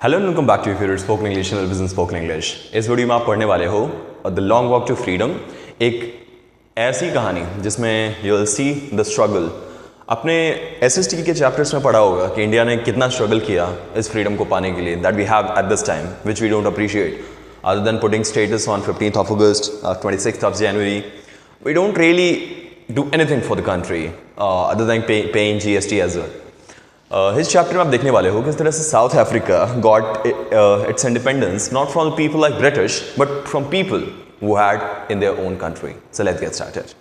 Hello and welcome back to your favourite spoken English channel business spoken English. इस video में आप पढ़ने वाले हो the long walk to freedom, एक ऐसी कहानी जिसमें you will see the struggle. अपने एसएसटी के चैप्टर्स में पढ़ा होगा कि इंडिया ने कितना स्ट्रगल किया इस फ्रीडम को पाने के लिए, that we have at this time which we don't appreciate other than putting status on 15th of August, 26th of January. We don't really do anything for the country other than paying GST as well. इस chapter में आप देखने वाले हो किस तरह से south Africa got its independence not from people like British but from people who had in their own country. So let's get started.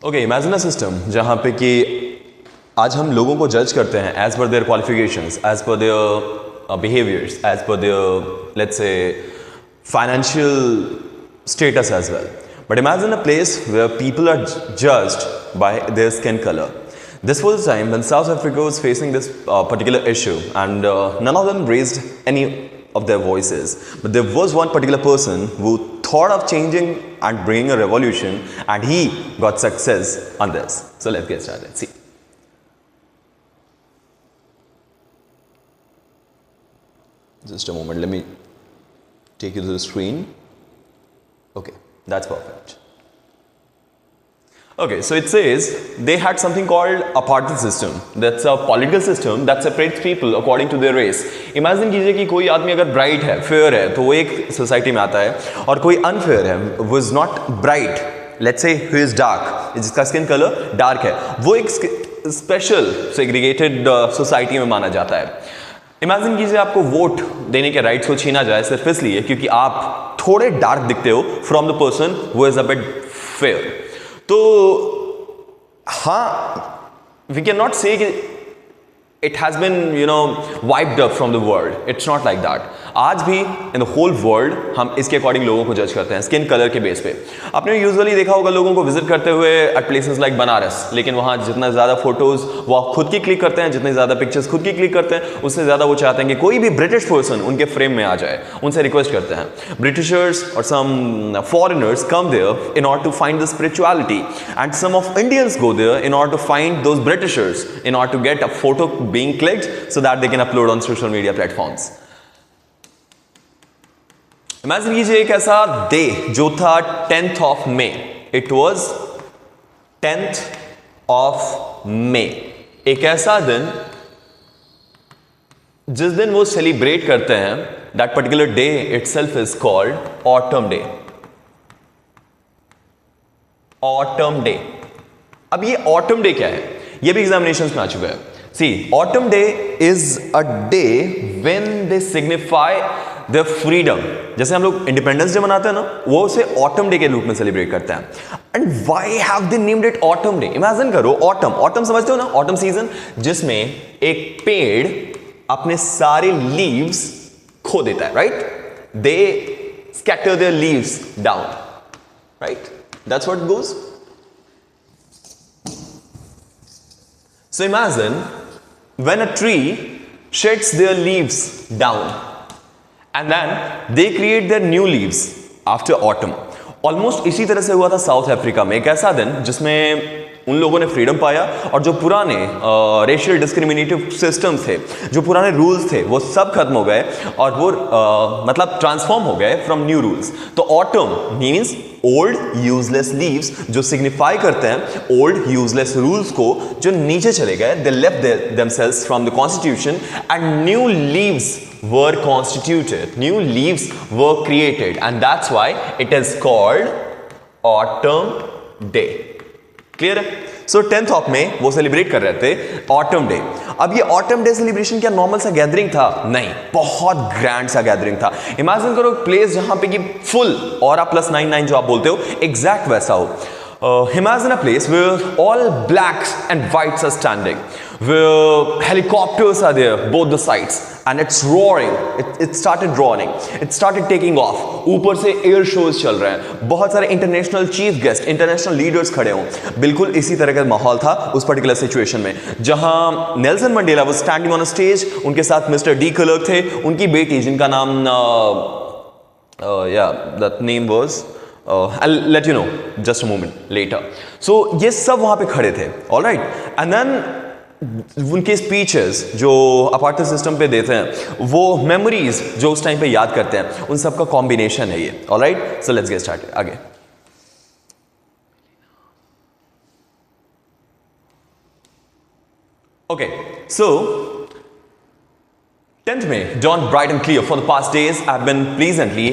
Okay, imagine a system जहाँ पे कि आज हम लोगों को जज करते हैं as per their qualifications, as per their behaviours, as per their let's say financial status as well. But imagine a place where people are judged by their skin color. This was the time when South Africa was facing this particular issue, and none of them raised any of their voices. But there was one particular person who thought of changing and bringing a revolution, and he got success on this. So let's get started. See. Just a moment. Let me take you to the screen. Okay, that's perfect. Okay, so it says they had something called apartheid system. That's a political system that separates people according to their race. Imagine कीजिए कि कोई आदमी अगर bright है, fair है, तो वो एक सोसाइटी में आता है, और कोई unfair है, who is not bright, let's say who is dark, जिसका स्किन कलर डार्क है, वो एक स्पेशल सेग्रीगेटेड सोसाइटी में माना जाता है. इमेजिन कीजिए आपको वोट देने के राइट्स को छीना जाए सिर्फ इसलिए क्योंकि आप थोड़े डार्क दिखते हो from the person who is a bit fair. तो हाँ, वी कैन नॉट से कि it has been wiped up from the world. It's not like that. आज भी इन द होल वर्ल्ड हम इसके अकॉर्डिंग लोगों को जज करते हैं स्किन कलर के बेस पे. आपने यूजुअली देखा होगा लोगों को विजिट करते हुए एट प्लेसेस लाइक बनारस, लेकिन वहाँ जितना ज़्यादा फोटोज वो खुद की क्लिक करते हैं, जितने ज़्यादा पिक्चर्स खुद की क्लिक करते हैं, उससे ज़्यादा वो चाहते हैं कि कोई भी ब्रिटिश पर्सन उनके फ्रेम में आ जाए. उनसे रिक्वेस्ट करते हैं. ब्रिटिशर्स और some foreigners come there in order to find the spirituality, and some of Indians go there in order to find those Britishers in order to get a photo being clicked so that they can upload on social media platforms. Imagine कीजिए एक ऐसा day जो था 10th of May. It was 10th of May. एक ऐसा दिन जिस दिन वो सेलिब्रेट करते हैं. That particular day itself is called autumn day. Autumn day. अब ये ऑटम डे क्या है, ये भी एग्जामिनेशंस में आ चुका है. See, autumn day is a day when they signify the freedom. जैसे हम लोग इंडिपेंडेंस डे मनाते हैं ना, वो उसे ऑटम डे के रूप में सेलिब्रेट करते हैं. And why have they named it autumn day? Imagine करो, ऑटम समझते हो ना, ऑटम सीजन, जिसमें एक पेड़ अपने सारे लीव्स खो देता है, right? They scatter there leaves down, right? That's what goes. So imagine when a tree sheds their leaves down and then they create their new leaves after autumn. Almost इसी तरह से हुआ था साउथ अफ्रीका में. एक ऐसा दिन जिसमें उन लोगों ने फ्रीडम पाया और जो पुराने रेशियल डिस्क्रिमिनेटिव सिस्टम्स थे, जो पुराने रूल्स थे, वो सब खत्म हो गए और वो मतलब ट्रांसफॉर्म हो गए फ्रॉम न्यू रूल्स. तो autumn means old useless leaves, जो सिग्निफाई करते हैं ओल्ड यूजलेस रूल्स को जो नीचे चले गए. They left themselves from the constitution and new leaves were constituted, new leaves were created, and that's why it is called autumn day. Clear है? So 10th of May वो celebrate कर रहे थे ऑटम डे. अब ये autumn day celebration क्या normal सा gathering था? नहीं, बहुत ग्रैंड सा गैदरिंग था. इमेजिन करो प्लेस जहां पे कि फुल ऑरा +99 जो आप बोलते हो एग्जैक्ट वैसा हो. Imagine a place where all blacks and whites are standing, where helicopters are there, both the sides, and it's roaring. It started roaring. It started taking off. ऊपर से एयर शोज चल रहे हैं, बहुत सारे international chief guest, international leaders खड़े हों. बिल्कुल इसी तरह का माहौल था उस पर्टिकुलर सिचुएशन में, जहां Nelson Mandela was standing on a stage. उनके साथ मिस्टर डी क्लर्क थे, उनकी बेटी जिनका नाम that name was I'll let you know just a moment later. So ये सब वहाँ पे खड़े थे, all right, and then उनके स्पीचेस जो अपार्टमेंट सिस्टम पे देते हैं, वो मेमोरीज जो उस टाइम पे याद करते हैं, उन सब का कॉम्बिनेशन है ये, all right. So let's get started आगे. Okay, so 10th May dawned bright and clear. For the past days, I've been pleasantly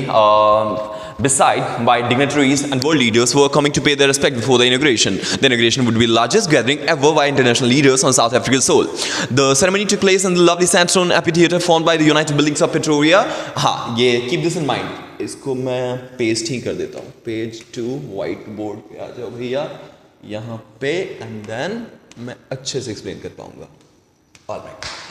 beside by dignitaries and world leaders who are coming to pay their respect before the inauguration. The inauguration would be the largest gathering ever by international leaders on South Africa's soil. The ceremony took place in the lovely sandstone amphitheater formed by the United Buildings of Pretoria. हाँ, ये keep this in mind. इसको मैं paste ही कर देता हूँ. Page 2 white board पे आ जाओ भैया, यहाँ पे, and then मैं अच्छे से explain कर पाऊँगा.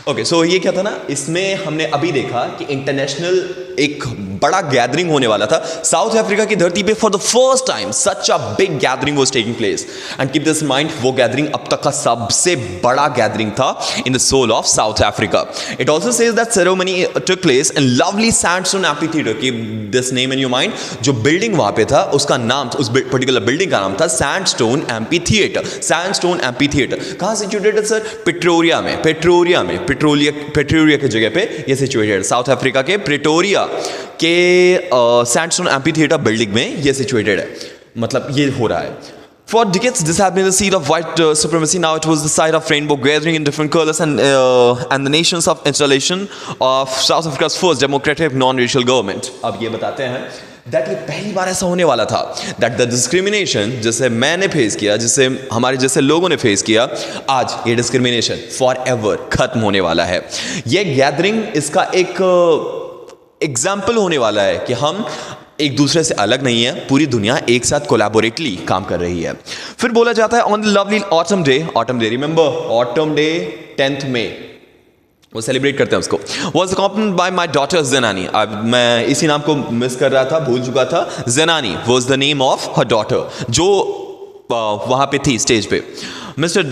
ओके, सो ये क्या था ना, इसमें हमने अभी देखा कि इंटरनेशनल एक बड़ा गैदरिंग होने वाला था साउथ अफ्रीका की धरती पे. For the first time such a big gathering was taking place. And keep this in mind, वो गैदरिंग अब तक का सबसे बड़ा गैदरिंग था in the soul of South Africa. It also says that ceremony took place in lovely sandstone amphitheatre. Keep this name in your mind. जो building वहां पे था उसका नाम, उस पर्टिकुलर बिल्डिंग का नाम था सैंडस्टोन एम्फीथिएटर. सैंडस्टोन एम्फीथिएटर कहां सिचुएटेड है सर? प्रिटोरिया में. प्रिटोरिया की जगह पे ये सिचुएटेड, साउथ अफ्रीका के प्रिटोरिया के सैंडस्टोन एम्फीथिएटर बिल्डिंग में ये सिचुएटेड है. मतलब ये हो रहा है. For decades, this had been the seat of white supremacy. Now it was the site of rainbow gathering in different colors and the nations of installation of South Africa's first democratic non-racial government. अब ये बताते हैं that ये पहली बार ऐसा होने वाला था दैट द डिस्क्रिमिनेशन जिसे मैंने फेस किया, जिसे हमारे जैसे लोगों ने फेस किया, आज ये डिस्क्रिमिनेशन फॉर एवर खत्म होने वाला है. ये गैदरिंग इसका एक एग्जाम्पल होने वाला है कि हम एक दूसरे से अलग नहीं है, पूरी दुनिया एक साथ कोलैबोरेटली काम कर रही है. फिर बोला जाता है on the lovely autumn day, remember autumn day 10th May, वो सेलिब्रेट करते हैं उसको. Was accompanied by my daughter Zenani. मैं इसी नाम को मिस कर रहा था, भूल चुका था. Zenani was the name of her daughter जो वहाँ पे थी स्टेज पे. मिस्टर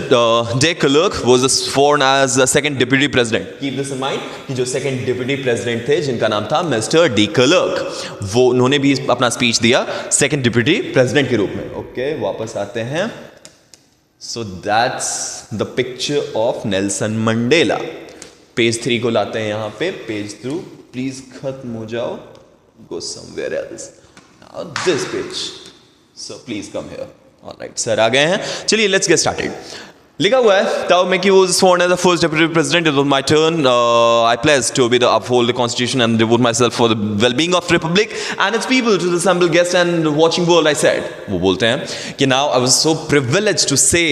डे क्लर्क वॉज स्worn as the second deputy president. Keep this in mind कि जो सेकंड डिप्यूटी प्रेसिडेंट थे जिनका नाम था मिस्टर डी क्लर्क, वो उन्होंने भी अपना स्पीच दिया सेकंड डिप्यूटी प्रेसिडेंट के रूप में. ओके, वापस आते हैं. So that's the picture of Nelson Mandela. Page 3 को लाते हैं यहाँ पे. पेज 2 प्लीज खत्म हो जाओ, go somewhere else. Now this page, so please come here. Alright sir, आ गए हैं. चलिए लेट्स गेट स्टार्टेड. लिखा हुआ है तब Mbeki was sworn as the first deputy president. It was my turn. I pledged to obey the uphold the constitution and devote myself for the well-being of republic and its people. To the assembled guests and watching world, I said. वो बोलते हैं कि now I was so privileged to say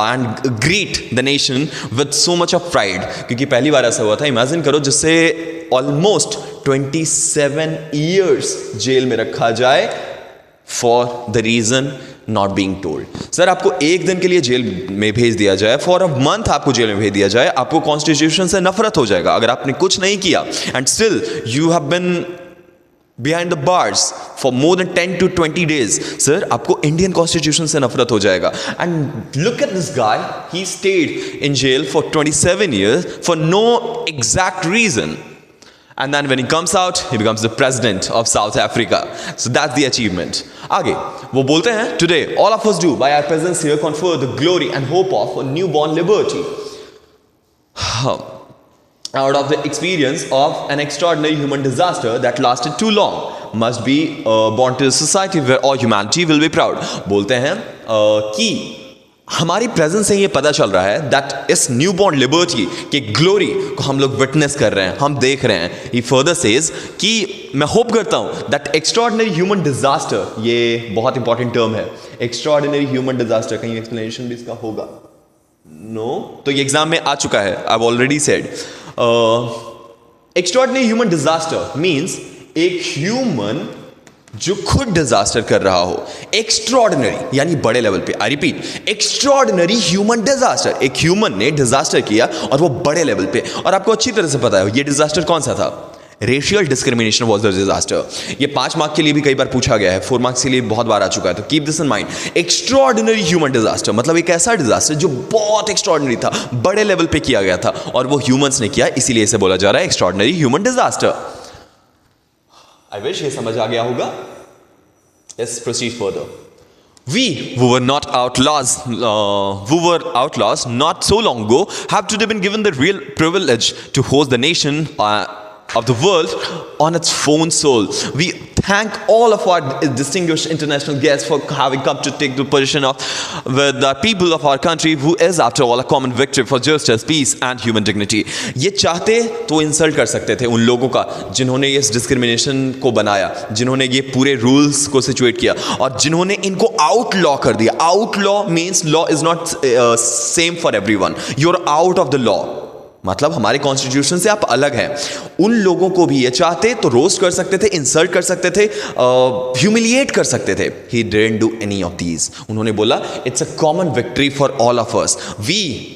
and greet the nation with so much of pride. क्योंकि पहली बार ऐसा हुआ था. Imagine करो, जिससे almost 27 years जेल में रखा जाए for the reason not being told. Sir, आपको एक दिन के लिए जेल में भेज दिया जाए, फॉर अ मंथ आपको जेल में भेज दिया जाए, आपको कॉन्स्टिट्यूशन से नफरत हो जाएगा अगर आपने कुछ नहीं किया. And still you have been behind the bars for more than 10 to 20 days. Sir, आपको इंडियन कॉन्स्टिट्यूशन से नफरत हो जाएगा. And look at this guy, he stayed in jail for 27 years for no exact reason. And then when he comes out, he becomes the president of South Africa. So that's the achievement. आगे वो बोलते हैं, today all of us do by our presence here confer the glory and hope of a newborn liberty. Out of the experience of an extraordinary human disaster that lasted too long, must be born to a society where all humanity will be proud. बोलते हैं कि हमारी presence से ये पता चल रहा है दैट इस न्यू बॉर्न लिबर्टी के ग्लोरी को हम लोग विटनेस कर रहे हैं, हम देख रहे हैं. ही फर्दर सेज कि मैं होप करता हूं दैट एक्स्ट्राऑर्डिनरी ह्यूमन डिजास्टर, ये बहुत इंपॉर्टेंट टर्म है, एक्स्ट्राऑर्डिनरी ह्यूमन डिजास्टर. कहीं एक्सप्लेनेशन भी इसका होगा? नो, तो ये एग्जाम में आ चुका है. I have already said extraordinary human disaster means एक ह्यूमन जो खुद डिजास्टर कर रहा हो, एक्स्ट्रॉर्डिनरी यानी बड़े लेवल पे, I repeat, extraordinary human disaster, एक ह्यूमन ने डिजास्टर किया और वो बड़े लेवल पे, और आपको अच्छी तरह से पता है ये डिजास्टर कौन सा था, racial discrimination was the disaster. ये 5 मार्क के लिए भी कई बार पूछा गया है, 4 मार्क्स के लिए बहुत बार आ चुका है, तो keep this in mind. Extraordinary human disaster मतलब एक ऐसा डिजास्टर जो बहुत एक्स्ट्रॉर्डिनरी था, बड़े लेवल पे किया गया था, और वो ह्यूमंस ने किया, इसीलिए इसे बोला जा रहा है extraordinary human disaster. I wish ये समझ आ गया होगा। Let's proceed further. We who were not outlaws, not so long ago, have today been given the real privilege to host the nation of the world on its own soul. We thank all of our distinguished international guests for having come to take the position of with the people of our country, who is after all a common victory for justice, peace and human dignity. ये चाहते तो insult कर सकते थे उन लोगों का जिन्होंने इस डिस्क्रिमिनेशन को बनाया, जिन्होंने ये पूरे रूल्स को सिचुएट किया और जिन्होंने इनको आउटलॉ कर दिया। Outlaw means law is not same for everyone, you are out of the law, मतलब हमारे कॉन्स्टिट्यूशन से आप अलग हैं। उन लोगों को भी ये चाहते तो रोस्ट कर सकते थे, इंसल्ट कर सकते थे, ह्यूमिलिएट कर सकते थे। He didn't do any of these. उन्होंने बोला it's a common victory for all of us. We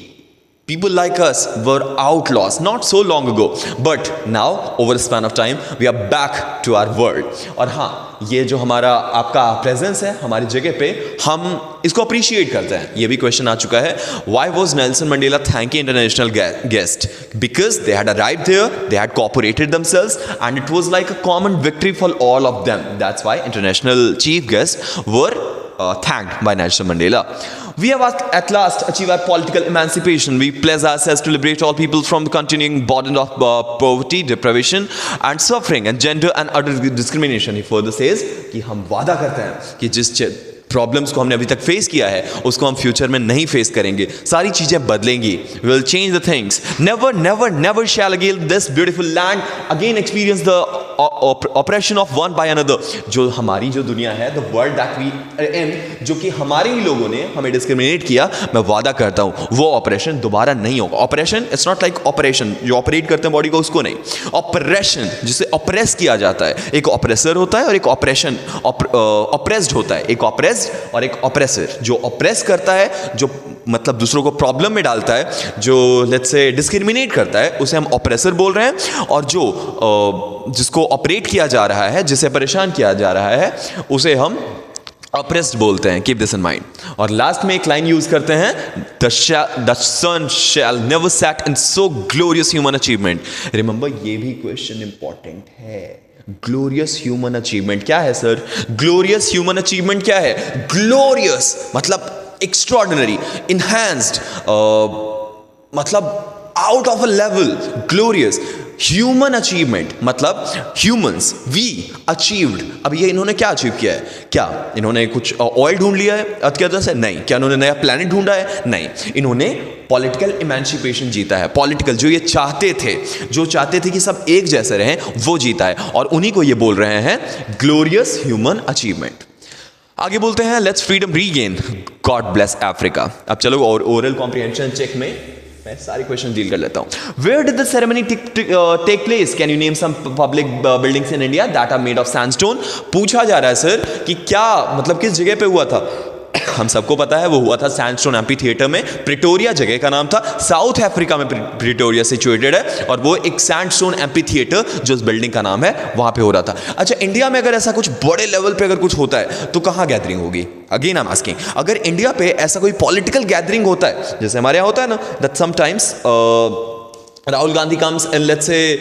people like us were outlaws not so long ago, but now over a span of time we are back to our world. और हाँ, ये जो हमारा आपका presence है हमारी जगह पे, हम इसको अप्रिशिएट करते हैं। ये भी क्वेश्चन आ चुका है, why was Nelson Mandela thanking international guest? Because they had arrived there, they had cooperated themselves, and it was like a common victory for all of them. That's why international chief guests were thanked by Nelson Mandela. We have at last achieved our political emancipation. We pledge ourselves to liberate all people from the continuing burden of poverty, deprivation and suffering and gender and other discrimination. He further says कि हम वादा करते हैं कि जिस problems को हमने अभी तक फेस किया है उसको हम फ्यूचर में नहीं फेस करेंगे, सारी चीजें बदलेंगी। We will change the things. Never, never, never shall again this beautiful land again experience the oppression of one by another. जो हमारी जो दुनिया है, the world that we in, जो कि हमारे ही लोगों ने हमें डिस्क्रिमिनेट किया, मैं वादा करता हूँ वो ऑपरेशन दोबारा नहीं होगा। Operation it's not like operation जो ऑपरेट करते हैं बॉडी को, उसको नहीं। ऑपरेशन जिसे ऑपरेस किया जाता है, एक ऑपरेसर होता है और एक ऑपरेशन ऑपरेस्ड होता है। एक ऑपरेस्ड और एक ऑपरेसर। जो ऑपरेस करता है, जो मतलब दूसरों को प्रॉब्लम में डालता है, जो लेट्स से डिस्क्रिमिनेट करता है, उसे हम ऑपरेसर बोल रहे हैं। और जो जिसको ऑपरेट किया जा रहा है, जिसे परेशान किया जा रहा है, उसे हम ऑपरेस्ड बोलते हैं। Keep this in mind. और लास्ट में एक लाइन यूज करते हैं, the sun shall never set in so glorious human achievement. Remember, ये भी क्वेश्चन इंपॉर्टेंट है। ग्लोरियस ह्यूमन अचीवमेंट क्या है सर? ग्लोरियस ह्यूमन अचीवमेंट क्या है? ग्लोरियस मतलब एक्स्ट्रॉर्डिनरी, इनहैंस्ड, मतलब out of a level. Glorious human achievement मतलब ह्यूमंस वी अचीव्ड। अब ये इन्होंने क्या अचीव किया है? क्या इन्होंने कुछ ऑयल ढूंढ लिया है अत्यंत से? नहीं। क्या इन्होंने नया प्लैनेट ढूंढा है? नहीं। इन्होंने पॉलिटिकल इमेंसिपेशन जीता है। पॉलिटिकल जो ये चाहते थे, जो चाहते थे कि सब एक जैसे रहें, वो जीता है। और उन्हीं को ये बोल रहे हैं ग्लोरियस ह्यूमन अचीवमेंट। आगे बोलते हैं, let's freedom regain, God bless Africa. अब चलो और ओरल कॉम्प्रिहेंशन चेक में मैं सारे क्वेश्चन डील कर लेता हूं। Where did the ceremony take place? Can you name some public buildings in India that are made of sandstone? पूछा जा रहा है सर कि क्या मतलब किस जगह पे हुआ था। हम सबको पता है वो हुआ था सैंडस्टोन एम्पी थिएटर में। प्रिटोरिया जगह का नाम था, साउथ अफ्रीका में प्रिटोरिया सिचुएटेड है, और वो एक सैंडस्टोन एम्पी थिएटर जो उस बिल्डिंग का नाम है वहां पे हो रहा था। अच्छा, इंडिया में अगर ऐसा कुछ बड़े लेवल पे अगर कुछ होता है तो कहां गैदरिंग होगी? अगेन आई एम आस्किंग, अगर इंडिया पे ऐसा कोई पॉलिटिकल गैदरिंग होता है, जैसे हमारे यहाँ होता है ना, that sometimes Rahul Gandhi comes in let's say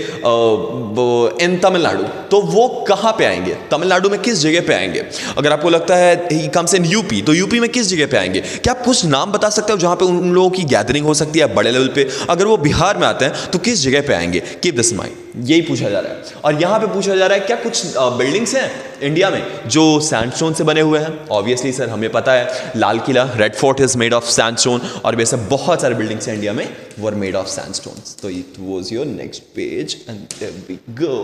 इन तमिलनाडु, तो वो कहाँ पे आएंगे? तमिलनाडु में किस जगह पे आएंगे? अगर आपको लगता है ही कम्स इन यूपी, तो यूपी में किस जगह पे आएंगे? क्या आप कुछ नाम बता सकते हो जहाँ पे उन लोगों की गैदरिंग हो सकती है बड़े लेवल पे? अगर वो बिहार में आते हैं तो किस जगह पे आएंगे? Keep this in mind. यही पूछा जा रहा है। और यहाँ पे पूछा जा रहा है क्या कुछ बिल्डिंग्स हैं इंडिया में जो सैंडस्टोन से बने हुए हैं? ऑब्वियसली सर, हमें पता है Lal Qila, Red Fort is made of sandstone, और वैसे बहुत सारे बिल्डिंग्स हैं इंडिया में वर मेड ऑफ सैंडस्टोन्स। तो it was your next page and there we go,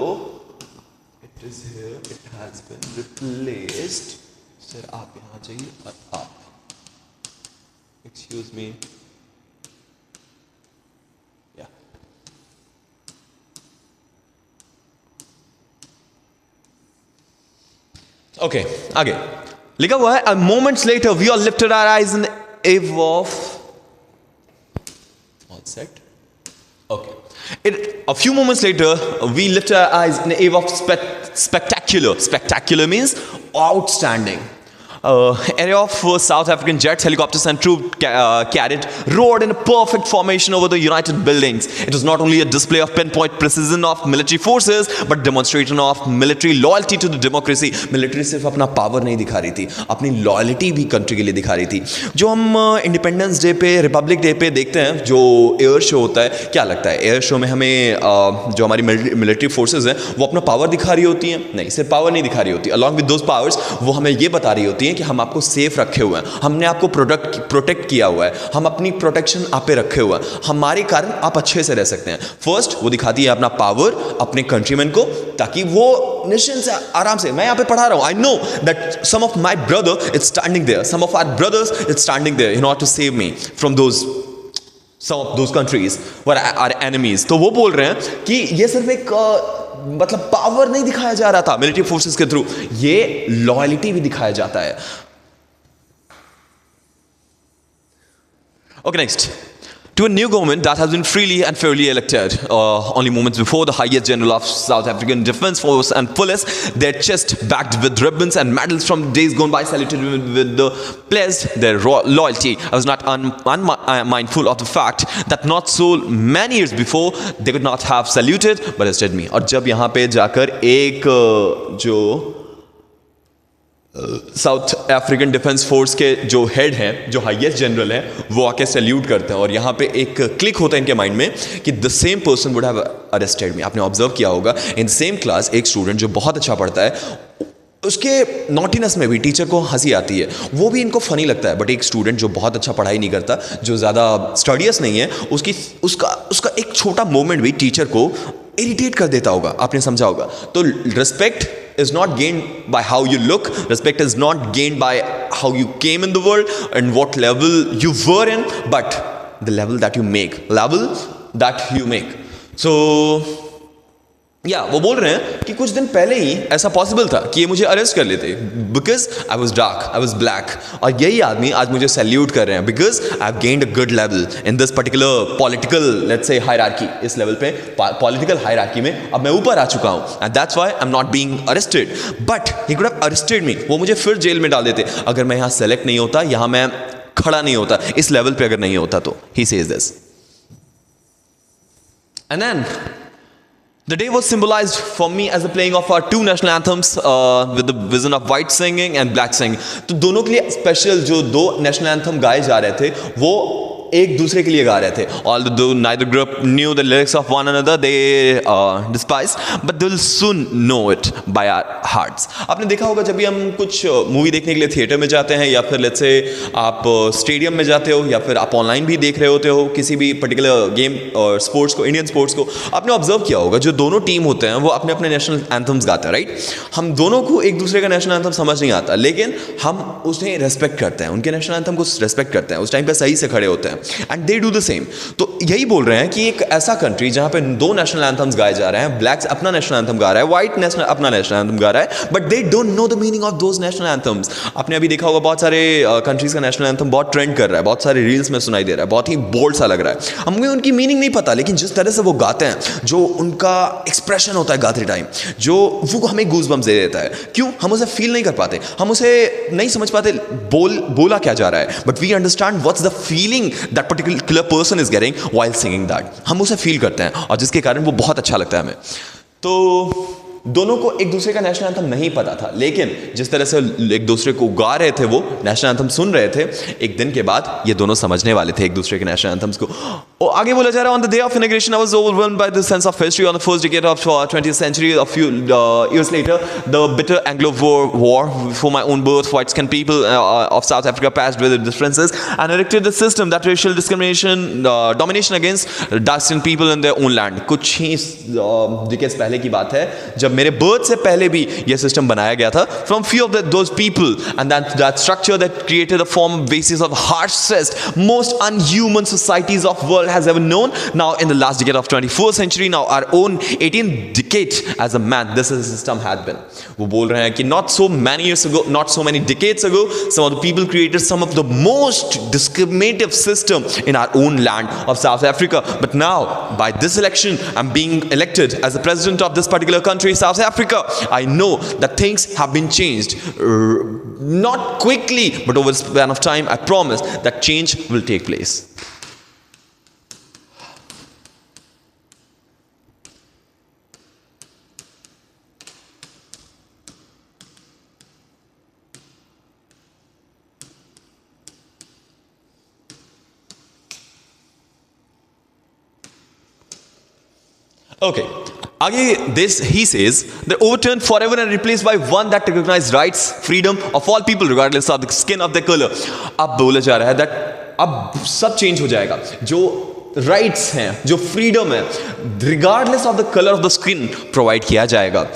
it is here, it has been replaced. Sir आप यहाँ जाइए और आप, एक्सक्यूज मी, ओके आगे लिखा हुआ है, moments later we are lifted our eyes in awe of set. Okay. A few moments later, we lift our eyes in awe of spectacular. Spectacular means outstanding. Area of South African jets, helicopters and troop carriage roared in a perfect formation over the United buildings. It was not only a display of pinpoint precision of military forces, but demonstration of military loyalty to the democracy. Military सिर्फ अपना power नहीं दिखा रही थी, अपनी loyalty भी country के लिए दिखा रही थी. जो हम इंडिपेंडेंस डे पे, रिपब्लिक डे पे देखते हैं जो एयर शो होता है, क्या लगता है एयर शो में हमें जो हमारी मिलिट्री फोर्सेज हैं वो अपना पावर दिखा रही होती हैं? नहीं, सिर्फ पावर नहीं दिखा रही होती. अलॉन्ग विद दोज पावर्स वो हमें ये बता रही होती हैं कि हम आपको सेफ रखे हुए हैं, हमने आपको प्रोटेक्ट किया हुआ है, हम अपनी प्रोटेक्शन आप पे रखे हुए हैं, हमारे कारण आप अच्छे से रह सकते हैं. फर्स्ट वो दिखाती है अपना पावर अपने कंट्रीमैन को, ताकि वो निश्चिंत से आराम से, मैं यहाँ पे पढ़ा रहा हूँ, I know that some of my brother is standing there, some of our brothers is standing there in order to save me from those some of those countries were our enemies. तो वो बोल रहे हैं कि ये सिर्फ एक मतलब पावर नहीं दिखाया जा रहा था मिलिट्री फोर्सेस के थ्रू, ये लॉयल्टी भी दिखाया जाता है. Okay, next. To a new government that has been freely and fairly elected. Only moments before, the highest general of South African Defence Force and Police, their chest backed with ribbons and medals from days gone by, saluted with the pledged their loyalty. I was not unmindful of the fact that not so many years before they could not have saluted, but instead me. और जब यहाँ पे जाकर एक जो south African defence force के जो head हैं, जो हाईएस्ट जनरल हैं, वो आके सैल्यूट करते हैं और यहाँ पे एक क्लिक होता है इनके माइंड में कि the same person would have arrested me. आपने ऑब्जर्व किया होगा इन सेम क्लास एक स्टूडेंट जो बहुत अच्छा पढ़ता है, उसके नॉटीनेस में भी टीचर को हंसी आती है, वो भी इनको फनी लगता है. बट एक स्टूडेंट जो बहुत अच्छा पढ़ाई नहीं करता, जो ज़्यादा स्टडियस नहीं है, उसका एक छोटा मोमेंट भी टीचर को इरिटेट कर देता होगा. आपने समझा होगा. तो respect is not gained by how you look. Respect is not gained by how you came in the world and what level you were in, but the level that you make. So वो बोल रहे हैं कि कुछ दिन पहले ही ऐसा possible था कि ये मुझे अरेस्ट कर लेते, because I was dark, I was black, और यही आदमी आज मुझे सैल्यूट कर रहे हैं because I have gained a good level in this particular political let's say hierarchy. इस लेवल पे पॉलिटिकल हायरार्की में अब मैं ऊपर आ चुका हूँ, and that's why I am not being arrested. But he could have arrested me. वो मुझे फिर जेल में डाल देते अगर मैं यहाँ सेलेक्ट नहीं होता, यहाँ मैं खड़ा नहीं होता, इस लेवल पे अगर नहीं होता तो. He says this. And then the day was symbolized for me as the playing of our two national anthems with the vision of white singing and black singing. तो दोनों के लिए स्पेशल जो दो नेशनल एंथम गाए जा रहे थे वो एक दूसरे के लिए गा रहे थे. Although neither group knew the lyrics of one another, they despised, but they will soon know it by our hearts. आपने देखा होगा जब भी हम कुछ मूवी देखने के लिए थिएटर में जाते हैं, या फिर लेट्स से आप स्टेडियम में जाते हो, या फिर आप ऑनलाइन भी देख रहे होते हो किसी भी पर्टिकुलर गेम और स्पोर्ट्स को, इंडियन स्पोर्ट्स को, आपने ऑब्जर्व किया होगा जो दोनों टीम होते हैं वो अपने अपने नेशनल एंथम्स गाते हैं, राइट. हम दोनों को एक दूसरे का नेशनल एंथम समझ नहीं आता, लेकिन हम उसे रेस्पेक्ट करते हैं, उनके नेशनल एंथम को रेस्पेक्ट करते हैं, उस टाइम पे सही से खड़े होते हैं. And they do the same. तो यही बोल रहे हैं कि एक ऐसा कंट्री जहां पे दो नेशनल एंथम्स गाए जा रहे हैं, ब्लैक्स अपना नेशनल एंथम गा रहा है, व्हाइट नेशनल अपना नेशनल एंथम गा रहा है, but they don't know the meaning of those national anthems. आपने अभी देखा होगा बहुत सारे कंट्रीज का नेशनल एंथम बहुत ट्रेंड कर रहा है, बहुत सारे रील्स में सुनाई दे रहा है, बहुत ही बोल्ड सा लग रहा है. हमें उनकी मीनिंग नहीं पता, लेकिन जिस तरह से वो गाते हैं, जो उनका एक्सप्रेशन होता है गाते टाइम, जो वो हमें गूज़बम्स दे देता है. क्यों? हम उसे फील नहीं कर पाते, हम उसे नहीं समझ पाते बोला क्या जा रहा है, but we understand what's the feeling that particular person is getting while singing that. हम उसे फील करते हैं और जिसके कारण वो बहुत अच्छा लगता है हमें. तो दोनों को एक दूसरे का नेशनल एंथम नहीं पता था, लेकिन जिस तरह से एक दूसरे को गा रहे थे, वो नेशनल एंथम सुन रहे थे, एक दिन के बाद ये दोनों समझने वाले थे एक दूसरे के नेशनल एंथम्स को. और आगे बोला जा रहा है, on the day of inauguration I was overwhelmed by the sense of history. On the first decade of 20th century, a few years later, the bitter Anglo-War for my own birth, white-skinned people of South Africa passed with its differences and erected the system that racial discrimination, domination against dark-skinned people in their own land. कुछ ही decades पहले की बात है, जब मेरे birth से पहले भी यह सिस्टम बनाया गया था. From few of those people and that structure that created a form basis of harshest most unhuman societies of world world has ever known. Now in the last decade of 21st century, now our own 18th decade as a man, this is the system had been. वो बोल रहे हैं कि not so many years ago, not so many decades ago, some of the people created some of the most discriminative system in our own land of South Africa. But now, by this election, I'm being elected as the president of this particular country, South Africa. I know that things have been changed. Not quickly, but over a span of time, I promise that change will take place. Okay. Again, this he says, they're overturned forever and replaced by one that recognizes rights, freedom of all people regardless of the skin of their color. अब बोला जा रहा है that अब सब change हो जाएगा. जो राइट्स हैं, जो फ्रीडम है, regardless of the color of the skin, provide किया जाएगा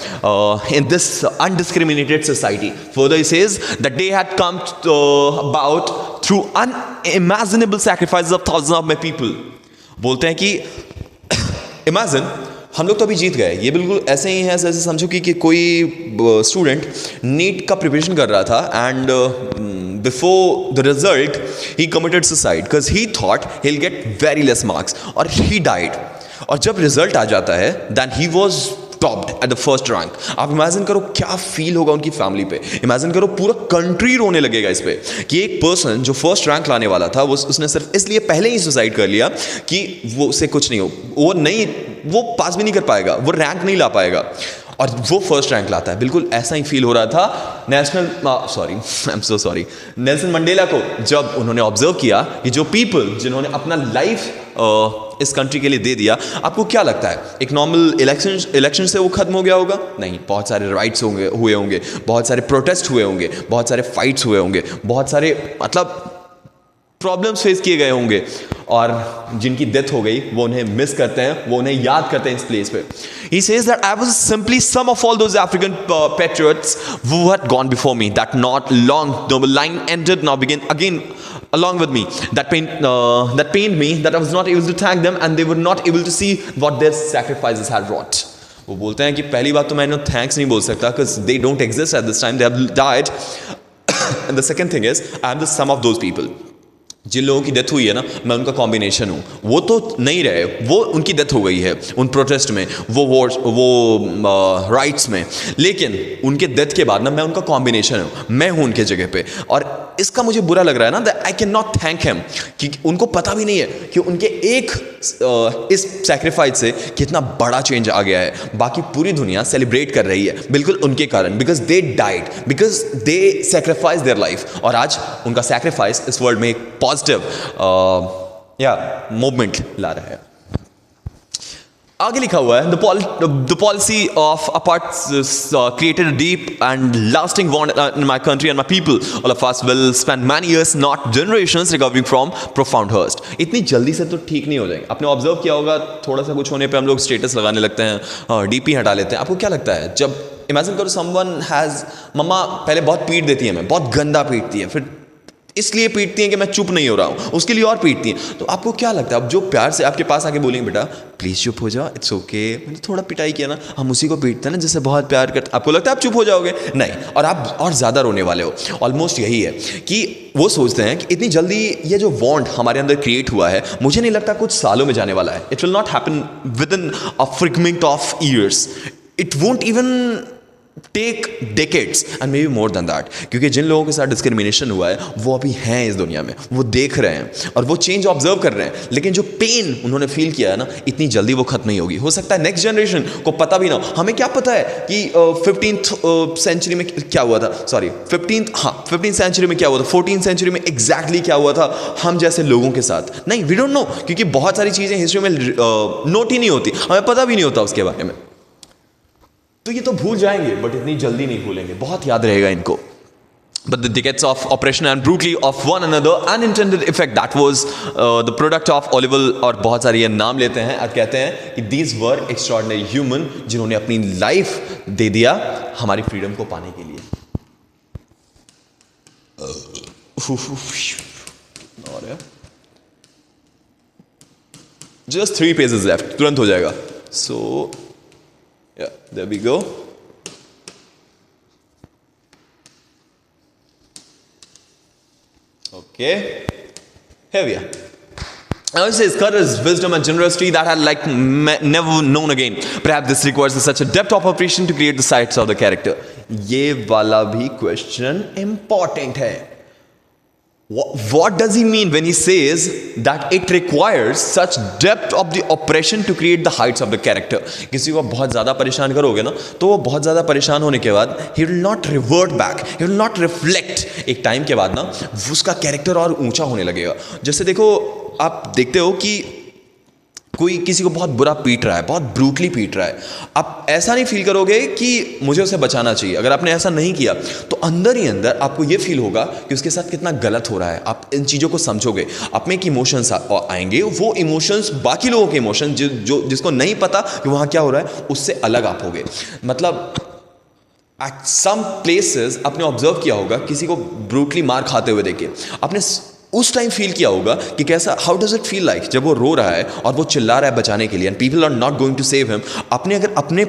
in this undiscriminated society. Further, he says that day had come about through unimaginable sacrifices of thousands of my people. बोलते हैं कि इमेजिन हम लोग तो अभी जीत गए. ये बिल्कुल ऐसे ही है जैसे समझो कि कोई स्टूडेंट नीट का प्रिपरेशन कर रहा था and before the result he committed suicide because he thought he will get very less marks और ही डाइड. और जब रिजल्ट आ जाता है then he was topped at the first rank. आप इमेजिन करो क्या फील होगा उनकी फैमिली पे. इमेजिन करो पूरा कंट्री रोने लगेगा इस पे कि एक पर्सन जो फर्स्ट रैंक लाने वाला था वो उसने सिर्फ इसलिए पहले ही सुसाइड कर लिया कि वो उससे कुछ नहीं हो, वो पास भी नहीं कर पाएगा, वो रैंक नहीं ला पाएगा और वो फर्स्ट रैंक लाता है. बिल्कुल ऐसा ही फील हो रहा था नेल्सन मंडेला को जब उन्होंने ऑब्जर्व किया कि जो पीपल जिन्होंने अपना लाइफ इस कंट्री के लिए दे दिया. आपको क्या लगता है एक नॉर्मल इलेक्शन से वो खत्म हो गया होगा? नहीं. बहुत सारे राइट्स हुए होंगे, बहुत सारे प्रोटेस्ट हुए होंगे, बहुत सारे फाइट्स हुए होंगे, बहुत सारे मतलब प्रॉब्लम्स फेस किए गए होंगे और जिनकी डेथ हो गई वो उन्हें मिस करते हैं, वो उन्हें याद करते हैं इस प्लेस पे. He says that I was simply some of all those African patriots who had gone before me. That not long noble line ended, now begin again along with me. That pained me that I was not able to thank them and they were not able to see what their sacrifices had wrought. वो बोलते हैं कि पहली बात तो मैं इन्हें thanks नहीं बोल सकता because they don't exist at this time, they have died. And the second thing is I am the sum of those people. जिन लोगों की डेथ हुई है ना, मैं उनका कॉम्बिनेशन हूँ. वो तो नहीं रहे, वो उनकी डेथ हो गई है उन प्रोटेस्ट में, वो राइट्स में, लेकिन उनके डेथ के बाद ना मैं उनका कॉम्बिनेशन हूँ, मैं हूँ उनके जगह पे. और इसका मुझे बुरा लग रहा है ना that I can not thank him कि उनको पता भी नहीं है कि उनके एक इस सैक्रिफाइस से कितना बड़ा चेंज आ गया है. बाकी पूरी दुनिया सेलिब्रेट कर रही है बिल्कुल उनके कारण, because they died, because they sacrifice their life. और आज उनका सैक्रिफाइस इस वर्ल्ड में एक पॉजिटिव मूवमेंट ला रहा है. आगे लिखा हुआ है the policy of apartheid created a deep and lasting bond in my country and my people. All of us will spend many years, not generations, recovering from profound hurt. इतनी जल्दी से तो ठीक नहीं हो जाएंगे. आपने ऑब्जर्व किया होगा थोड़ा सा कुछ होने पे हम लोग स्टेटस लगाने लगते हैं, डीपी हटा लेते हैं. आपको क्या लगता है जब इमेजिन करो समवन हैज, मम्मा पहले बहुत पीट देती है, हमें बहुत गंदा पीटती है, फिर इसलिए पीटती हैं कि मैं चुप नहीं हो रहा हूँ, उसके लिए और पीटती हैं. तो आपको क्या लगता है अब जो प्यार से आपके पास आके बोलेंगे बेटा प्लीज़ चुप हो जाओ, इट्स ओके, मैंने थोड़ा पिटाई किया ना, हम उसी को पीटते हैं ना जिससे बहुत प्यार करते, आपको लगता है आप चुप हो जाओगे? नहीं, और आप और ज़्यादा रोने वाले हो. ऑलमोस्ट यही है कि वो सोचते हैं कि इतनी जल्दी ये जो बॉन्ड हमारे अंदर क्रिएट हुआ है, मुझे नहीं लगता कुछ सालों में जाने वाला है. It will not happen within a fragment of years. It won't even take decades and maybe more than that. क्योंकि जिन लोगों के साथ डिस्क्रिमिनेशन हुआ है वो अभी हैं इस दुनिया में, वो देख रहे हैं और वो चेंज ऑब्जर्व कर रहे हैं. लेकिन जो पेन उन्होंने फील किया है ना, इतनी जल्दी वो खत्म नहीं होगी. हो सकता है नेक्स्ट जनरेशन को पता भी ना हो. हमें क्या पता है कि 15th सेंचुरी में क्या हुआ था, सॉरी 15th सेंचुरी में क्या हुआ था, 14th सेंचुरी में एग्जैक्टली क्या हुआ था हम जैसे लोगों के साथ. नहीं, वी डोंट नो, क्योंकि बहुत सारी चीज़ें हिस्ट्री में नोट ही नहीं होती, हमें पता भी नहीं होता उसके बारे में. तो ये तो भूल जाएंगे बट इतनी जल्दी नहीं भूलेंगे, बहुत याद रहेगा इनको. But the decades of oppression and brutally of one another, unintended effect, that was the product of Oliver, और बहुत सारे ये नाम लेते हैं और कहते हैं कि these were extraordinary human जिन्होंने अपनी लाइफ दे दिया हमारी फ्रीडम को पाने के लिए. और जस्ट 3 पेजेस लेफ्ट, तुरंत हो जाएगा. So there we go. Okay, here we are. Now it says courage, wisdom and generosity that are like never known again. Perhaps this requires such a depth of operation to create the sights of the character. ये वाला भी question important है. What does he mean when he says that it requires such depth of the operation to create the heights of the character? किसी को बहुत ज़्यादा परेशान करोगे ना, तो वो बहुत ज़्यादा परेशान होने के बाद he will not revert back, he will not reflect. एक टाइम के बाद ना उसका कैरेक्टर और ऊंचा होने लगेगा. जैसे देखो, आप देखते हो कि कोई किसी को बहुत बुरा पीट रहा है, बहुत ब्रूटली पीट रहा है, आप ऐसा नहीं फील करोगे कि मुझे उसे बचाना चाहिए. अगर आपने ऐसा नहीं किया तो अंदर ही अंदर आपको ये फील होगा कि उसके साथ कितना गलत हो रहा है. आप इन चीज़ों को समझोगे, आप में एक इमोशंस आएंगे, वो इमोशंस बाकी लोगों के इमोशन जिसको नहीं पता कि वहाँ क्या हो रहा है, उससे अलग आप होगे. मतलब एट सम प्लेसेस आपने ऑब्जर्व किया होगा, किसी को ब्रूटली मार खाते हुए देखे, आपने उस टाइम फील किया होगा कि कैसा, how does it feel like, जब वो रो रहा है और वो चिल्ला रहा है बचाने के लिए, and people are not going to save him. आपने अगर अपने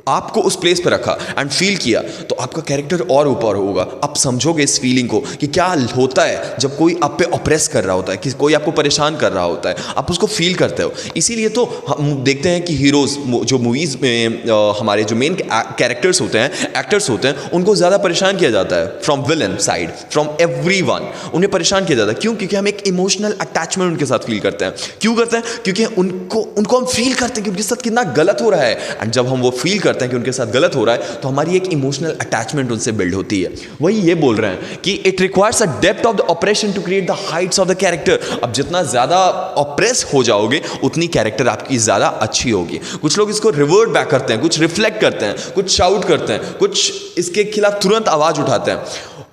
आपको उस प्लेस पर रखा एंड फील किया, तो आपका कैरेक्टर और ऊपर होगा. आप समझोगे इस फीलिंग को कि क्या होता है जब कोई आप पे ऑप्रेस कर रहा होता है, कि कोई आपको परेशान कर रहा होता है, आप उसको फील करते हो. इसीलिए तो हम देखते हैं कि हीरोज़ जो मूवीज़ में हमारे जो मेन कैरेक्टर्स होते हैं, एक्टर्स होते हैं, उनको ज़्यादा परेशान किया जाता है from villain side, from everyone. उन्हें परेशान किया जाता है. क्यों? क्योंकि हम एक इमोशनल अटैचमेंट उनके साथ फील करते हैं. क्यों करते हैं? क्योंकि उनको हम फील करते हैं कि उनके साथ कितना गलत हो रहा है. एंड जब हम वो फील करते हैं कि उनके साथ गलत हो रहा है, तो हमारी एक इमोशनल अटैचमेंट उनसे बिल्ड होती है. वही ये बोल रहे हैं कि it requires a depth of the operation to create the heights of the character. अब जितना ज्यादा ऑप्रेस हो जाओगे, उतनी कैरेक्टर आपकी ज्यादा अच्छी होगी. कुछ लोग इसको रिवर्ट बैक करते हैं, कुछ रिफ्लेक्ट करते हैं, कुछ शाउट करते हैं, कुछ इसके खिलाफ तुरंत आवाज उठाते हैं,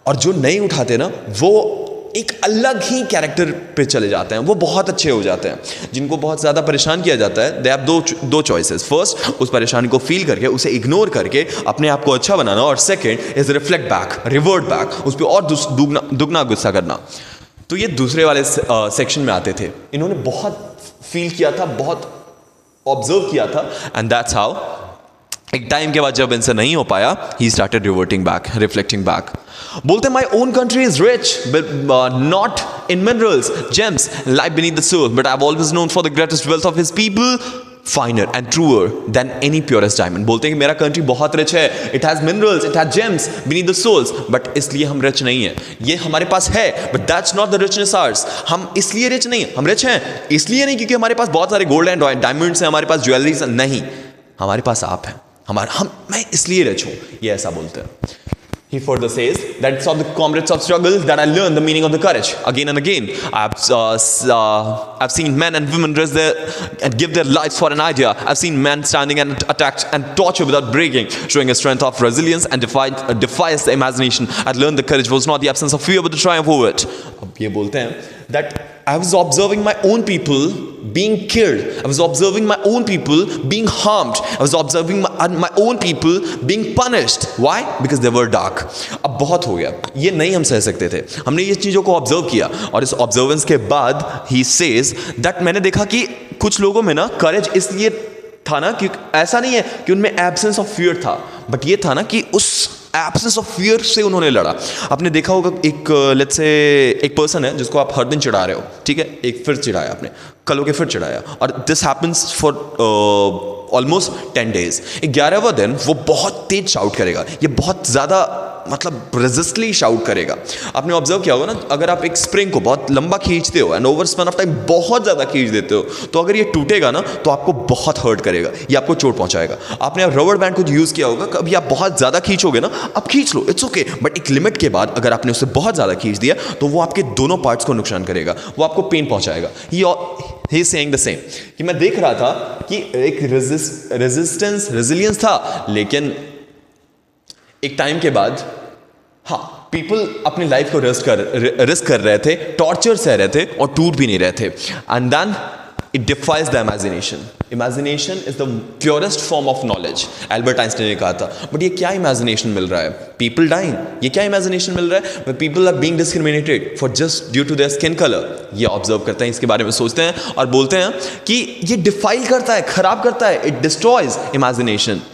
और जो नहीं उठाते ना, वो एक अलग ही कैरेक्टर पे चले जाते हैं. वो बहुत अच्छे हो जाते हैं. जिनको बहुत ज़्यादा परेशान किया जाता है, दे हैव दो चॉइसेस. फर्स्ट, उस परेशानी को फील करके उसे इग्नोर करके अपने आप को अच्छा बनाना, और second is reflect back, revert back, उस पर और दुगना गुस्सा करना. तो ये दूसरे वाले सेक्शन में आते थे. इन्होंने बहुत फील किया था, बहुत ऑब्जर्व किया था, एंड दैट्स हाउ एक टाइम के बाद जब इनसे नहीं हो पाया, he started reverting back, reflecting back. बोलते, my own country is rich not in minerals, gems, life beneath the soil, but I have always known for the greatest wealth of his people, finer and truer than any purest diamond. बोलते हैं कि मेरा country बहुत rich है, it has minerals, it has gems beneath the souls, but इसलिए हम rich नहीं है. ये हमारे पास है, but that's not the richness hours. हम इसलिए रिच नहीं, हम रिच हैं इसलिए नहीं क्योंकि हमारे पास बहुत सारे गोल्ड एंड डायमंड्स हैं, हमारे पास ज्वेलरीज नहीं, हमारे पास आप हैं, मैं इसलिए रिच हूं. ये ऐसा बोलते हैं. He further says that it's of the comrades of struggle that I learned the meaning of the courage. Again and again, I've seen men and women risk and give their lives for an idea. I've seen men standing and attacked and torture without breaking, showing a strength of resilience and defies the imagination. I learned the courage was not the absence of fear, but the triumph over it. अब ये बोलते हैं that I was observing my own people being killed. I was observing my own people being harmed. I was observing my own people being punished. Why? Because they were dark. अब बहुत हो गया, ये नहीं हम सह सकते थे. हमने ये चीज़ों को ऑब्जर्व किया, और इस ऑब्जर्वेंस के बाद ही सेज दैट मैंने देखा कि कुछ लोगों में ना करेज इसलिए था ना, कि ऐसा नहीं है कि उनमें एब्सेंस ऑफ फियर था, बट ये था ना कि उस एब्सेंस ऑफ फियर से उन्होंने लड़ा. आपने देखा होगा एक लेट्स से एक पर्सन है जिसको आप हर दिन चिढ़ा रहे हो, ठीक है, एक फिर चिढ़ाया आपने, कल के फिर चिढ़ाया, और this happens for almost 10 days. 11वां दिन वो बहुत तेज शाउट करेगा, ये बहुत ज़्यादा मतलब रेजिस्टली शाउट करेगा. आपने ऑब्जर्व किया होगा ना, अगर आप एक स्प्रिंग को बहुत लंबा खींचते हो and over span of time बहुत ज़्यादा खींच देते हो, तो अगर ये टूटेगा ना, तो आपको बहुत हर्ट करेगा, ये आपको चोट पहुंचाएगा. आपने रबर बैंड को यूज़ किया होगा, कभी आप बहुत ज़्यादा खींचोगे ना, आप खींच लो, इट्स ओके, बट एक लिमिट के बाद अगर आपने उससे बहुत ज़्यादा खींच दिया, तो वो आपके दोनों पार्ट्स को नुकसान करेगा, वो आपको पेन पहुंचाएगा. He is saying the same, कि मैं देख रहा था कि एक रेजिलियंस था, लेकिन एक टाइम के बाद हाँ, पीपल अपनी लाइफ को रिस्क कर रहे थे, टॉर्चर सह रहे थे, और टूट भी नहीं रहे थे. And then It defies the imagination. Imagination is the purest form of knowledge. Albert Einstein ने कहा था. बट ये क्या imagination मिल रहा है? People dying. ये क्या imagination मिल रहा है? Where people are being discriminated for just due to their skin color. ये ऑब्जर्व करते हैं, इसके बारे में सोचते हैं और बोलते हैं कि ये डिफाइल करता है, खराब करता है. It destroys imagination.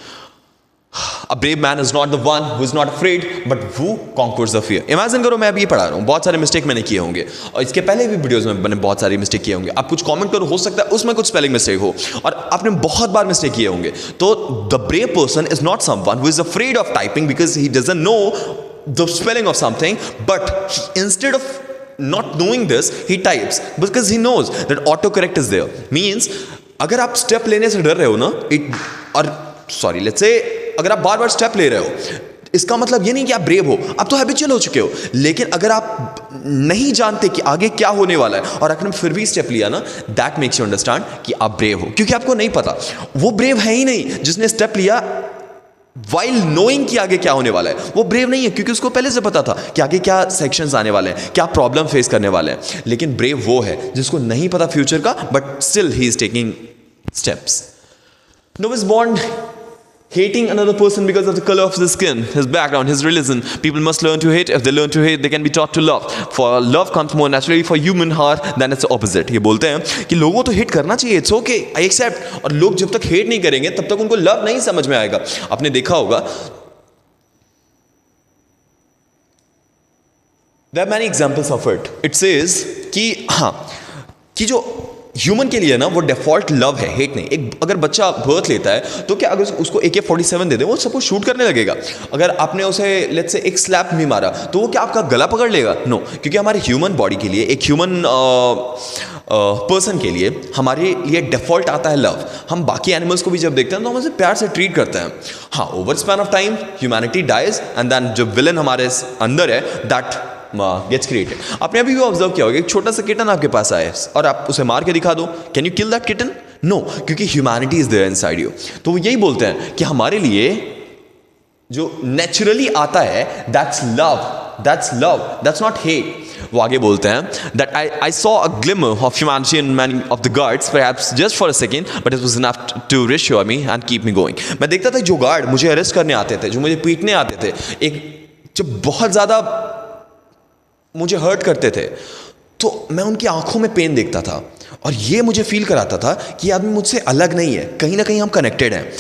A brave man is not the one who is not afraid, but who conquers the fear. Imagine करो मैं अभी ये पढ़ा रहा हूँ, बहुत सारे मिस्टेक मैंने किए होंगे और इसके पहले भी वीडियोस में मैंने बहुत सारे मिस्टेक किए होंगे. आप कुछ कमेंट करो, हो सकता है उसमें कुछ स्पेलिंग मिस्टेक हो और आपने बहुत बार मिस्टेक किए होंगे. तो the brave person is not someone who is afraid of typing because he doesn't know the spelling of something, but instead of not knowing this he types because he knows that autocorrect is there. Means अगर आप step लेने से डर रहे हो ना, let's say अगर आप बार बार स्टेप ले रहे हो, इसका मतलब ये नहीं कि आप ब्रेव हो, आप तो हैबिचुअल हो चुके हो. लेकिन अगर आप नहीं जानते कि आगे क्या होने वाला है और आपने फिर भी स्टेप लिया ना, दैट मेक्स यू अंडरस्टैंड कि आप ब्रेव हो, क्योंकि आपको नहीं पता. वो ब्रेव है ही नहीं जिसने स्टेप लिया वाइल नोइंग कि आगे क्या होने वाला है. वो ब्रेव नहीं है क्योंकि उसको पहले से पता था कि आगे क्या सेक्शंस आने वाले हैं, क्या प्रॉब्लम फेस करने वाले हैं. लेकिन ब्रेव वो है जिसको नहीं पता फ्यूचर का, but still he is taking steps. Noah is born hating another person because of the color of his skin, his background, his religion. People must learn to hate. If they learn to hate, they can be taught to love. For love comes more naturally for human heart than its opposite. ये बोलते हैं कि लोगों तो hate करना चाहिए, it's okay, I accept. और लोग जब तक हेट नहीं करेंगे तब तक उनको लव नहीं समझ में आएगा. आपने देखा होगा, there are many examples of it. It says कि जो ह्यूमन के लिए ना वो डिफॉल्ट लव है, हेट नहीं. एक अगर बच्चा बर्थ लेता है तो क्या अगर उसको AK-47 दे दे, वो सबको शूट करने लगेगा. अगर आपने उसे लेट्स से एक स्लैप भी मारा तो वो क्या आपका गला पकड़ लेगा? नो, क्योंकि हमारे ह्यूमन बॉडी के लिए, एक ह्यूमन पर्सन के लिए, हमारे लिए डिफॉल्ट आता है लव. हम बाकी एनिमल्स को भी जब देखते हैं तो हम उसे प्यार से ट्रीट करते हैं. हाँ, over span of time humanity dies and then जो विलन हमारे अंदर है दैट गेट्स क्रिएटेड. आपने अभी भी ऑब्जर्व किया होगा, एक छोटा सा किटन आपके पास आए और आप उसे मार के दिखा दो, can you kill that kitten? No, क्योंकि humanity is there inside you. तो वो यही बोलते हैं कि हमारे लिए जो नेचुरली आता है that's love, that's not hate. वो आगे बोलते हैं that I saw a glimmer of humanity in many of the guards, perhaps just for a second, but it was enough to reassure me and keep me going. मैं देखता था जो guard मुझे arrest करने आते थे, जो मुझे पीटने आते थे, एक जब बहुत ज़्यादा मुझे हर्ट करते थे, तो मैं उनकी आंखों में पेन देखता था और ये मुझे फील कराता था कि ये आदमी मुझसे अलग नहीं है, कहीं ना कहीं हम कनेक्टेड हैं.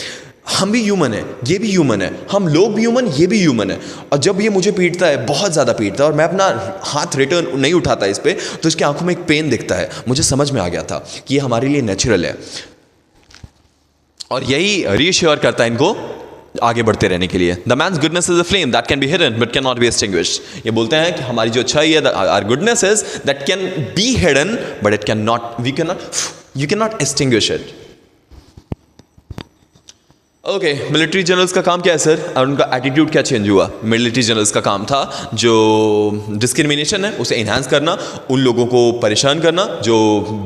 हम भी ह्यूमन है, ये भी ह्यूमन है, हम लोग भी ह्यूमन, ये भी ह्यूमन है. और जब ये मुझे पीटता है, बहुत ज़्यादा पीटता है और मैं अपना हाथ रिटर्न नहीं उठाता इस पर, तो इसकी आंखों में एक पेन दिखता है. मुझे समझ में आ गया था कि ये हमारे लिए नेचुरल है और यही रीश्योर करता है इनको आगे बढ़ते रहने के लिए. The man's goodness is a flame that can be hidden but can not be extinguished. ये बोलते हैं कि हमारी जो अच्छाई है, our goodness is that can be hidden but it can not, you can not extinguish it. Okay, military generals का काम क्या है सर, और उनका एटीट्यूड क्या चेंज हुआ? मिलिट्री जनरल्स का काम था जो डिस्क्रिमिनेशन है उसे इन्हांस करना, उन लोगों को परेशान करना जो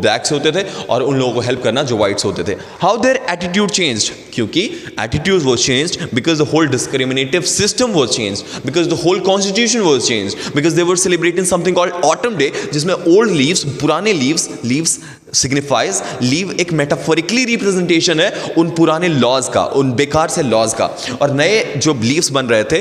ब्लैक्स होते थे और उन लोगों को हेल्प करना जो वाइट्स होते थे. How their attitude changed? क्योंकि attitude was changed because the whole discriminative system was changed, because the whole constitution was changed, because they were celebrating something called autumn day, जिसमें ओल्ड लीव्स, पुराने leaves signifies, leave एक metaphorically representation है उन पुराने laws का, उन बेकार से लॉज का, और नए जो लीव्स बन रहे थे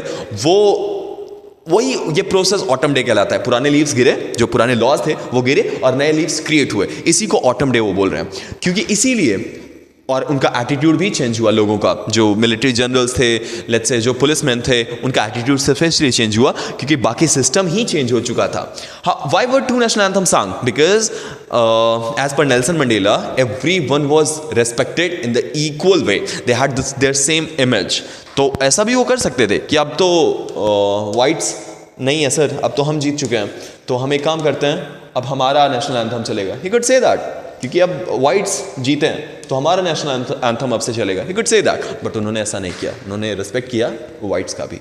वही ये प्रोसेस ऑटम डे कहलाता है. पुराने लीव्स गिरे, जो पुराने लॉज थे वो गिरे और नए लीव्स क्रिएट हुए, इसी को ऑटम डे वो बोल रहे हैं. क्योंकि इसीलिए और उनका एटीट्यूड भी चेंज हुआ लोगों का, जो मिलिट्री जनरल्स थे, लेट्स से जो पुलिसमैन थे, उनका एटीट्यूड सिर्फ इसलिए चेंज हुआ क्योंकि बाकी सिस्टम ही चेंज हो चुका था. Why were two national anthem sung? Because as per Nelson Mandela everyone was respected in the equal way, they had their same image. तो ऐसा भी वो कर सकते थे कि अब तो वाइट्स नहीं है सर, अब तो हम जीत चुके हैं, तो हम एक काम करते हैं, अब हमारा नेशनल एंथम चलेगा. ही कुड से दैट, क्योंकि अब वाइट्स जीते हैं तो हमारा नेशनल एंथम अब से चलेगा. He could say that, but उन्होंने ऐसा नहीं किया, उन्होंने रिस्पेक्ट किया वाइट्स का भी.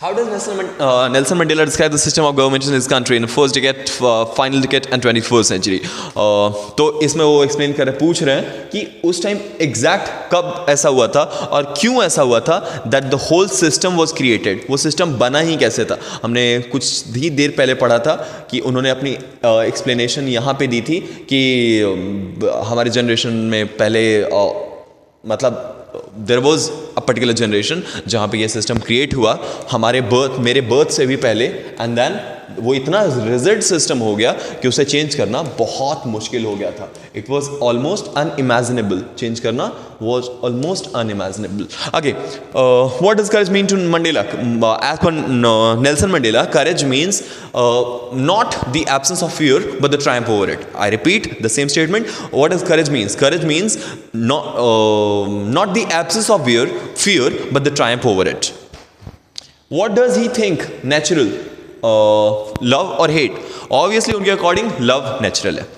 How does Nelson Mandela describe the system of government in his country in the first decade, final decade and 21st century? तो इसमें वो एक्सप्लेन कर रहे पूछ रहे हैं कि उस टाइम एग्जैक्ट कब ऐसा हुआ था और क्यों ऐसा हुआ था that the whole system was created. वो सिस्टम बना ही कैसे था. हमने कुछ ही देर पहले पढ़ा था कि उन्होंने अपनी एक्सप्लेनेशन यहाँ पे दी थी कि हमारे जनरेशन में पहले मतलब there was a particular generation जहाँ पे ये सिस्टम क्रिएट हुआ मेरे बर्थ से भी पहले, एंड देन वो इतना रिजिड सिस्टम हो गया कि उसे चेंज करना बहुत मुश्किल हो गया था. It was almost unimaginable. Change करना was almost unimaginable. Okay, what does courage mean to Mandela? As per Nelson Mandela, courage means not the absence of fear but the triumph over it. I repeat the same statement. What does courage means? Courage means not the absence of fear but the triumph over it. What does he think natural? Love or hate? Obviously उनके according love natural है.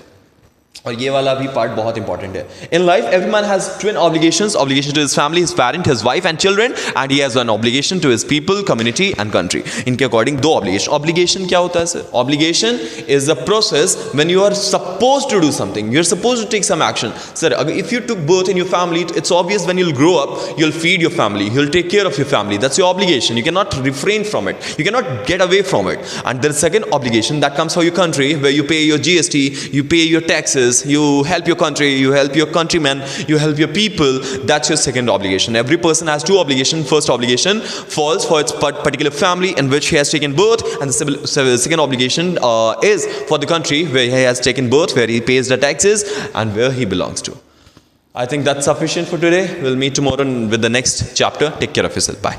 और ये वाला भी part बहुत important है. In life every man has twin obligations to his family, his parent, his wife and children, and he has one obligation to his people, community and country. इनके according दो obligation. Obligation क्या होता है sir? Obligation is the process when you are suppose to do something, you are suppose to take some action. Sir अगर if you took birth in your family, it's obvious when you will grow up you will feed your family, you will take care of your family. That's your obligation. You can not refrain from it, you can not get away from it. And there is second obligation that comes for your country, where you pay your GST, you pay your taxes, you help your country, you help your countrymen, you help your people. That's your second obligation. Every person has two obligations. First obligation falls for its particular family in which he has taken birth, and the second obligation is for the country where he has taken birth, where he pays the taxes and where he belongs to. I think that's sufficient for today. We'll meet tomorrow with the next chapter. Take care of yourself. Bye.